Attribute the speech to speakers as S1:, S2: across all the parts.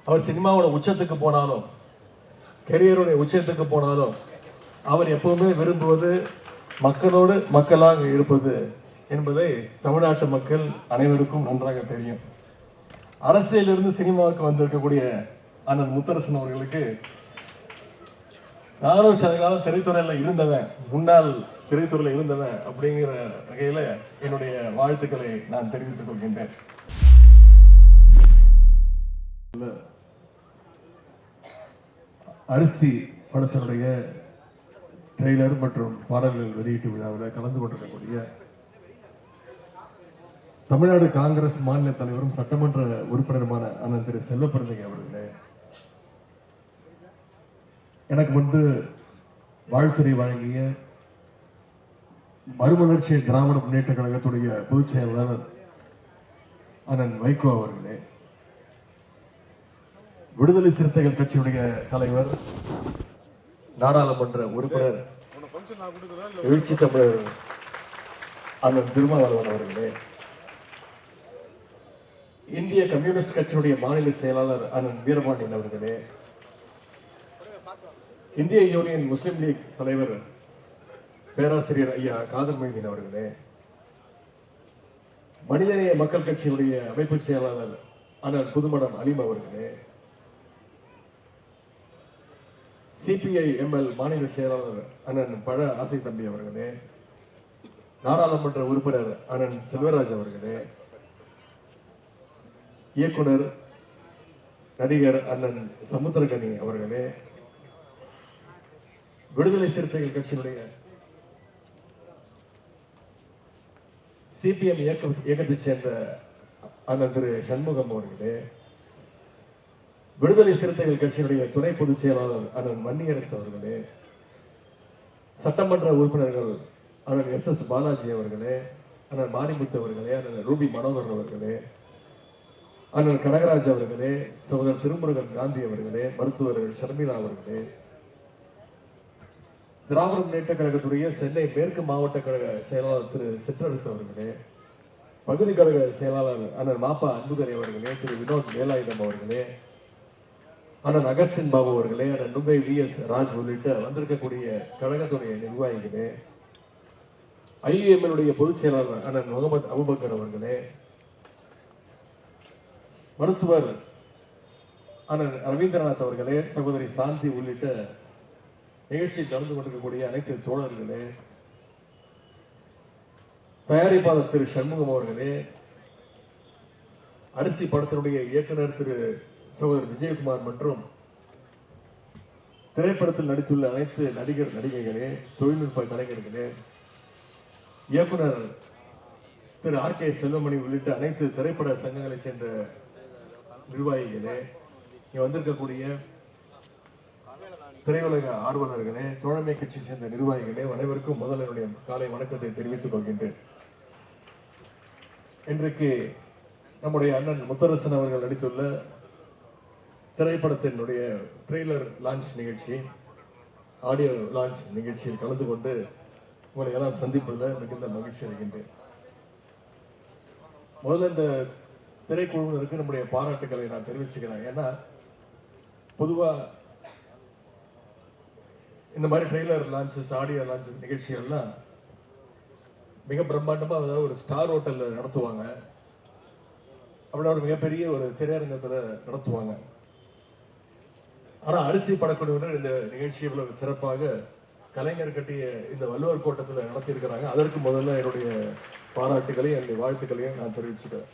S1: அவர் சினிமாவோட உச்சத்துக்கு போனாலும், கெரியருடைய உச்சத்துக்கு போனாலும், அவர் எப்பவுமே விரும்புவது மக்களோடு மக்களாக இருப்பது என்பதை தமிழ்நாட்டு மக்கள் அனைவருக்கும் நன்றாக தெரியும். அரசியலிருந்து சினிமாவுக்கு வந்திருக்கக்கூடிய அண்ணன் முத்தரசன் அவர்களுக்கு, நானும் சில காலம் திரைத்துறையில் இருந்தவன், முன்னாள் திரைத்துறையில் இருந்தவன் அப்படிங்கிற வகையில் என்னுடைய வாழ்த்துக்களை நான் தெரிவித்துக் கொள்கின்றேன். அரிசி படத்தினுடைய ட்ரெய்லர் மற்றும் பாடல்கள் வெளியீட்டு விழாவில் கலந்து கொண்டிருக்கக்கூடிய தமிழ்நாடு காங்கிரஸ் மாநில தலைவரும் சட்டமன்ற உறுப்பினருமான அண்ணன் திரு செல்வப்பிரந்தகை அவர்களே, எனக்கு முன்பு வாழ்த்துறை வழங்கிய மறுமலர்ச்சி திராவிட முன்னேற்ற கழகத்துடைய பொதுச் செயலாளர் அண்ணன் வைகோ அவர்களே, விடுதலை சிறுத்தைகள் கட்சியுடைய தலைவர் நாடாளுமன்ற உறுப்பினர் எழுச்சி தமிழர் அண்ணன் திருமாவளவன் அவர்களே, இந்திய கம்யூனிஸ்ட் கட்சியுடைய மாநில செயலாளர் அண்ணன் வீரபாண்டியன் அவர்களே, இந்திய யூனியன் முஸ்லிம் லீக் தலைவர் பேராசிரியர் ஐயா காதர் மொய்தீன் அவர்களே, மனிதநேய மக்கள் கட்சியுடைய அமைப்பு செயலாளர் அண்ணன் புதுமடம் அலீம் அவர்களே, சிபிஐ எம்எல் மாநில செயலாளர் அண்ணன் பழ ஆசை தம்பி அவர்களே, நாடாளுமன்ற உறுப்பினர் அண்ணன் செல்வராஜ் அவர்களே, இயக்குனர் நடிகர் அண்ணன் சமுத்திரகனி அவர்களே, விடுதலை சிறுத்தைகள் கட்சியினுடைய சிபிஎம் இயக்கத்தைச் சேர்ந்த அண்ணன் திரு சண்முகம் அவர்களே, விடுதலை சிறுத்தைகள் கட்சியினுடைய துணை பொதுச் செயலாளர் அண்ணன் வன்னியரசு அவர்களே, சட்டமன்ற உறுப்பினர்கள் அண்ணன் எஸ் பாலாஜி அவர்களே, அண்ணன் மாரிமுத்து அவர்களே, அண்ணன் ரூபி மனோகர் அவர்களே, அண்ணன் கனகராஜ் அவர்களே, சகோதரர் திருமுருகன் காந்தி அவர்களே, மருத்துவர் ஷர்மிளா அவர்களே, திராவிட முன்னேற்ற கழகத்துடைய சென்னை மேற்கு மாவட்ட கழக செயலாளர் திரு சிற்றரசு அவர்களே, பகுதி கழக செயலாளர் அண்ணன் மாப்பா அன்புதரை அவர்களே, திரு வினோத் வேலாயுதம் அவர்களே, அண்ணன் அகஸ்டின் பாபு அவர்களே, அண்ணன் நுங்கை VS ராஜ் உள்ளிட்ட வந்திருக்கக்கூடிய கழகத்துடைய நிர்வாகிகளே, IUMனுடைய பொதுச் செயலாளர் அண்ணன் முகமது அபுபக்கர் அவர்களே, மருத்துவர் அண்ணன் ரவீந்திரநாத் அவர்களே, சகோதரி சாந்தி உள்ளிட்ட நிகழ்ச்சியில் கலந்து கொண்டிருக்கக்கூடிய அனைத்து தோழர்களே, தயாரிப்பாளர் திரு சண்முகம் அவர்களே, அரிசி படத்தினுடைய இயக்குனர் திரு சகோதரர் விஜயகுமார் மற்றும் திரைப்படத்தில் நடித்துள்ள அனைத்து நடிகர் நடிகைகளே, தொழில்நுட்ப கலைஞர்களே, இயக்குனர் திரு RK செல்வமணி உள்ளிட்ட அனைத்து திரைப்பட சங்கங்களைச் சேர்ந்த நிர்வாகிகளே, இங்க வந்திருக்கக்கூடிய திரையுலக ஆர்வலர்களே, தோழமை கட்சியை சேர்ந்த நிர்வாகிகளே, அனைவருக்கும் முதல் என்னுடைய காலை வணக்கத்தை தெரிவித்துக் கொள்கின்றேன். இன்றைக்கு நம்முடைய அண்ணன் முத்தரசன் அவர்கள் நடித்துள்ள திரைப்படத்தினுடைய ட்ரெய்லர் லான்ச் நிகழ்ச்சி, ஆடியோ லான்ச் நிகழ்ச்சியில் கலந்து கொண்டு உங்களை எல்லாம் சந்திப்பதில் மிகுந்த மகிழ்ச்சி அடைகின்றேன். முதல்ல இந்த திரைக்குழுவினருக்கு நம்முடைய பாராட்டுக்களை நான் தெரிவிச்சுக்கிறேன். ஏன்னா பொதுவா இந்த மாதிரி ட்ரெய்லர் லான்ச்சஸ், ஆடியோ லான்ச் நிகழ்ச்சிகள்லாம் மிக பிரம்மாண்டமா அதாவது ஒரு ஸ்டார் ஹோட்டல்ல நடத்துவாங்க, அப்படின்னா ஒரு மிகப்பெரிய ஒரு திரையரங்கத்துல நடத்துவாங்க. ஆனா அரிசி படக்குழுவினர் இந்த நிகழ்ச்சியை இவ்வளவு சிறப்பாக கலைஞர் கட்டிய இந்த வள்ளுவர் கோட்டத்தில் நடத்தியிருக்கிறாங்க. அதற்கு முதல்ல என்னுடைய பாராட்டுகளையும் என்னுடைய வாழ்த்துக்களையும் நான் தெரிவிச்சுக்கிறேன்.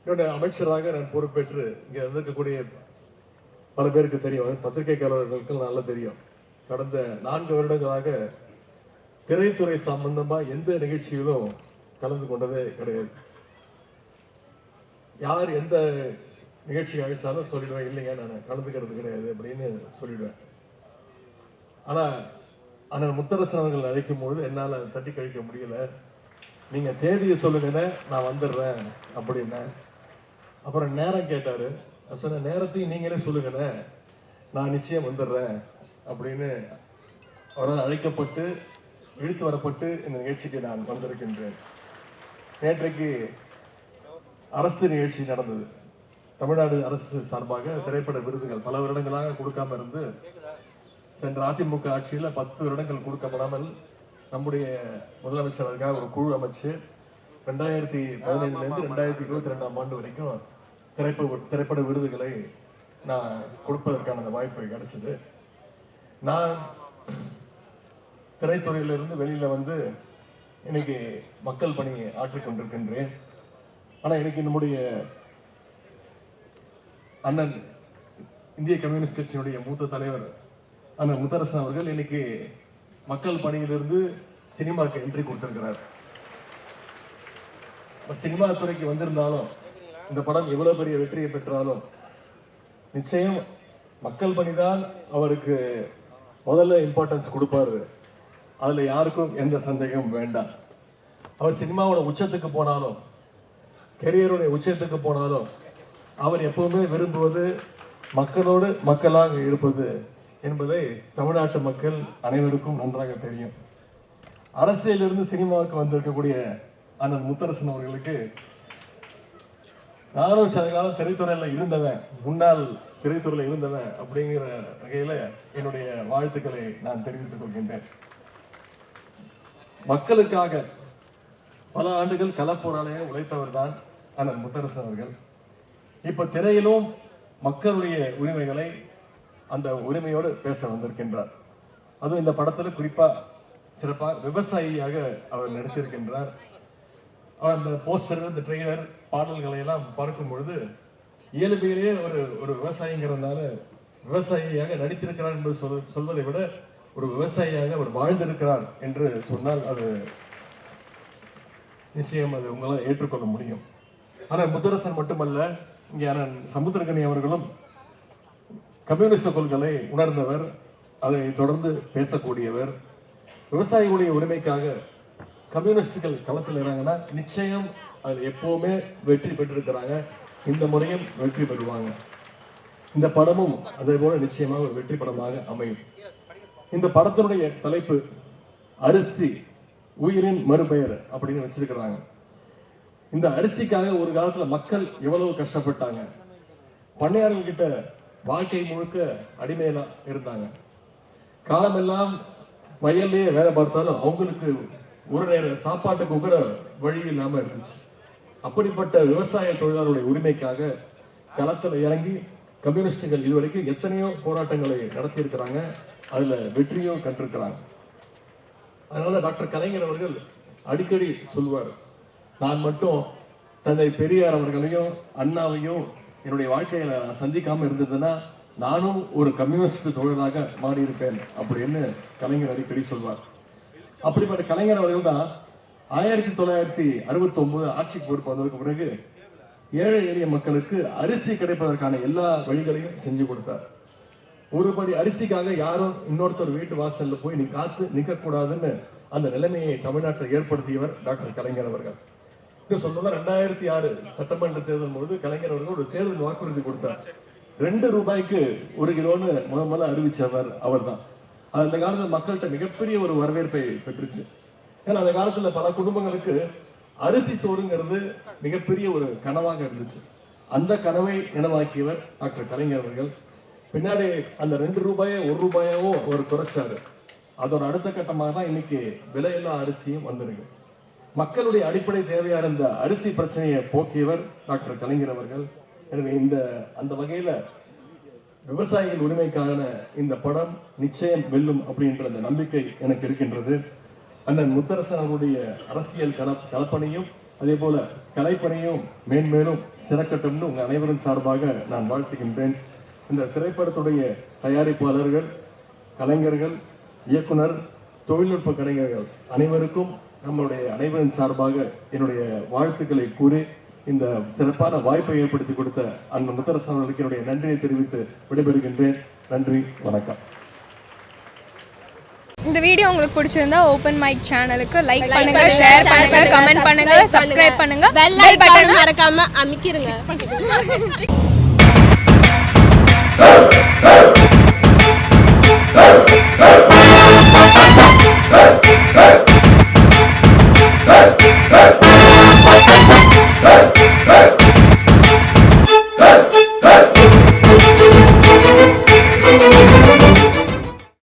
S1: என்னுடைய அமைச்சராக நான் பொறுப்பேற்று இங்க வந்திருக்கக்கூடிய பல பேருக்கு தெரியும், பத்திரிகையாளர்களுக்கு நல்லா தெரியும், கடந்த 4 வருடங்களாக திரைத்துறை சம்பந்தமா எந்த நிகழ்ச்சியிலும் கலந்து கொண்டதே கிடையாது. யார் எந்த நிகழ்ச்சி அழைச்சாலும் சொல்லிடுவேன், இல்லைங்க நான் கலந்துக்கிறது கிடையாது அப்படின்னு சொல்லிடுவேன். ஆனா அண்ணன் முத்தரசன் அவர்கள் அழைக்கும் பொழுது என்னால தட்டி கழிக்க முடியல. நீங்க தேதியை சொல்லுங்கன்னு நான் வந்துடுறேன் அப்படின்னா. அப்புறம் நேரம் கேட்டாரு, சொன்ன நேரத்தையும் நீங்களே சொல்லுங்கண்ணே, நான் நிச்சயம் வந்துடுறேன் அப்படின்னு அவரால் அழைக்கப்பட்டு இழுத்து வரப்பட்டு இந்த நிகழ்ச்சிக்கு நான் வந்திருக்கின்றேன். நேற்றைக்கு அரசு நிகழ்ச்சி நடந்தது. தமிழ்நாடு அரசு சார்பாக திரைப்பட விருதுகள் பல வருடங்களாக கொடுக்காம இருந்து சென்ற அதிமுக ஆட்சியில் 10 வருடங்கள் கொடுக்கப்படாமல் நம்முடைய முதலமைச்சர் அதுக்காக ஒரு குழு அமைச்சு 2015 2022 ஆண்டு வரைக்கும் திரைப்பட விருதுகளை நான் கொடுப்பதற்கான அந்த வாய்ப்பு கிடைச்சது. நான் திரைத்துறையிலிருந்து வெளியில வந்து இன்னைக்கு மக்கள் பணி ஆற்றிக் கொண்டிருக்கின்றேன். ஆனா இன்னைக்கு நம்முடைய அண்ணன் இந்திய கம்யூனிஸ்ட் கட்சியினுடைய மூத்த தலைவர் அண்ணன் முத்தரசன் அவர்கள் இன்னைக்கு மக்கள் பணியிலிருந்து சினிமாவுக்கு என்ட்ரி கொடுத்திருக்கிறார். சினிமா துறைக்கு வந்திருந்தாலும் இந்த படம் எவ்வளவு பெரிய வெற்றியை பெற்றாலும் நிச்சயம் மக்கள் பணிதான் அவருக்கு முதல்ல இம்பார்ட்டன்ஸ் கொடுப்பாரு. அதுல யாருக்கும் எந்த சந்தேகமும் வேண்டாம். அவர் சினிமாவோட உச்சத்துக்கு போனாலும் கெரியருடைய உச்சத்துக்கு போனாலும் அவர் எப்பவுமே விரும்புவது மக்களோடு மக்களாக இருப்பது என்பதை தமிழ்நாட்டு மக்கள் அனைவருக்கும் நன்றாக தெரியும். அரசியலிருந்து சினிமாவுக்கு வந்திருக்கக்கூடிய அண்ணன் முத்தரசன் அவர்களுக்கு நானும் சில காலம் திரைத்துறையில இருந்தவன், முன்னாள் திரைத்துறையில இருந்தவன் அப்படிங்கிற வகையில என்னுடைய வாழ்த்துக்களை நான் தெரிவித்துக் கொள்கின்றேன். மக்களுக்காக பல ஆண்டுகள் களப்போராளியாக உழைத்தவர் தான் அண்ணன் முத்தரசன் அவர்கள். இப்ப திரையிலும் மக்களுடைய உரிமைகளை அந்த உரிமையோடு பேச வந்திருக்கின்றார். அதுவும் இந்த படத்துல குறிப்பா சிறப்பாக விவசாயியாக அவர் நடித்திருக்கின்றார். அவர் அந்த போஸ்டர், இந்த ட்ரெய்லர், பாடல்களை எல்லாம் பார்க்கும் பொழுது இயல்பிலேயே ஒரு விவசாயிங்கிறதுனால விவசாயியாக நடித்திருக்கிறார் என்று சொல்வதை விட ஒரு விவசாயியாக அவர் வாழ்ந்திருக்கிறார் என்று சொன்னால் அது நிச்சயம் அது உங்களால் ஏற்றுக்கொள்ள முடியும். ஆனால் முத்தரசன் மட்டுமல்ல, இங்கே சமுத்திரகனி அவர்களும் கம்யூனிஸ்ட் கொள்கைகளை உணர்ந்தவர், அதை தொடர்ந்து பேசக்கூடியவர். விவசாயிகளுடைய உரிமைக்காக கம்யூனிஸ்டுகள் களத்தில் இறங்கினா நிச்சயம் அது எப்பவுமே வெற்றி பெற்றிருக்கிறாங்க. இந்த முறையும் வெற்றி பெறுவாங்க. இந்த படமும் அதே போல நிச்சயமாக ஒரு வெற்றி படமாக அமையும். இந்த படத்தினுடைய தலைப்பு அரிசி உயிரின் மறுபெயர் அப்படின்னு வச்சிருக்கிறாங்க. இந்த அரிசிக்காக ஒரு காலத்துல மக்கள் எவ்வளவு கஷ்டப்பட்டாங்க. பண்ணையாளர்கள் கிட்ட வாழ்க்கை முழுக்க அடிமையில இருந்தாங்க. காலமெல்லாம் வயல்லையே வேலை பார்த்தாலும் அவங்களுக்கு ஒரு நேர சாப்பாட்டுக்கு கூட வழி இல்லாம இருந்துச்சு. அப்படிப்பட்ட விவசாய தொழிலாளருடைய உரிமைக்காக களத்துல இறங்கி கம்யூனிஸ்டுகள் இதுவரைக்கும் எத்தனையோ போராட்டங்களை நடத்தி இருக்கிறாங்க. அதுல வெற்றியும் கண்டிருக்கிறாங்க. அதனால டாக்டர் கலைஞர் அவர்கள் அடிக்கடி சொல்வார், நான் மட்டும் தந்தை பெரியார் அவர்களையும் அண்ணாவையும் என்னுடைய வாழ்க்கையில சந்திக்காம இருந்ததுன்னா நானும் ஒரு கம்யூனிஸ்ட் தொழிலாக மாறி இருப்பேன் அப்படின்னு கலைஞர் அடிக்கடி சொல்வார். அப்படிப்பட்ட கலைஞர் அவர்கள் தான் 1969 ஆட்சிக்கு பொறுப்பு வந்ததுக்கு பிறகு ஏழை எளிய மக்களுக்கு அரிசி கிடைப்பதற்கான எல்லா வழிகளையும் செஞ்சு கொடுத்தார். ஒருபடி அரிசிக்காக யாரும் இன்னொருத்தர் வீட்டு வாசல்ல போய் நீ காத்து நிக்க கூடாதுன்னு அந்த நிலைமையை தமிழ்நாட்டில் ஏற்படுத்தியவர் டாக்டர் கலைஞர் அவர்கள். சொல்லுங்க 2006 சட்டமன்ற தேர்தல் பொழுது கலைஞர் அவர்கள் ஒரு தேர்தல் வாக்குறுதி கொடுத்தார். 2 ரூபாய்க்கு 1 கிலோன்னு முதல்ல அறிவிச்சவர் அவர் தான். அந்த காலத்தில் மக்கள்கிட்ட மிகப்பெரிய ஒரு வரவேற்பை பெற்றுச்சு. ஏன்னா அந்த காலத்துல பல குடும்பங்களுக்கு அரிசி சோறுங்கிறது மிகப்பெரிய ஒரு கனவாக இருந்துச்சு. அந்த கனவை நினைவாக்கியவர் டாக்டர் கலைஞர் அவர்கள். பின்னாடி அந்த 2 ரூபாயை 1 ரூபாயாவும் அவர் குறைச்சாரு. அதோட அடுத்த கட்டமாக தான் இன்னைக்கு விலையில்லா அரிசியும் வந்திருக்கு. மக்களுடைய அடிப்படை தேவையான இந்த அரிசி பிரச்சனையை போக்கியவர் டாக்டர் கலைஞர் அவர்கள். எனவே அந்த வகையில விவசாயிகள் உரிமைக்கான இந்த படம் நிச்சயம் வெல்லும் அப்படின்ற அந்த நம்பிக்கை எனக்கு இருக்கின்றது. அண்ணன் முத்தரசன் அவருடைய அரசியல் கலப்பணியும் அதே போல கலைப்பணியும் மேன்மேலும் சிறக்கட்டும்னு உங்க அனைவரும் சார்பாக நான் வாழ்த்துகின்றேன். இந்த திரைப்படத்துடைய தயாரிப்பாளர்கள், கலைஞர்கள், இயக்குனர், தொழில்நுட்ப கலைஞர்கள் அனைவருக்கும் நம்முடைய அனைவரின் சார்பாக என்னுடைய வாழ்த்துக்களை கூறி இந்த சிறப்பான வாய்ப்பை ஏற்படுத்தி கொடுத்த அண்ணன் முத்தரசன் அவர்களுக்கு என்னுடைய நன்றியை தெரிவித்து விடைபெறுகின்றேன். நன்றி, வணக்கம்.
S2: இந்த வீடியோ உங்களுக்கு பிடிச்சிருந்தா ஓபன் மைக் சேனலுக்கு லைக் பண்ணுங்க, ஷேர் பண்ணுங்க, கமெண்ட் பண்ணுங்க, சப்ஸ்கிரைப் பண்ணுங்க, பெல் பட்டன் மறக்காம அமுக்கிருங்க.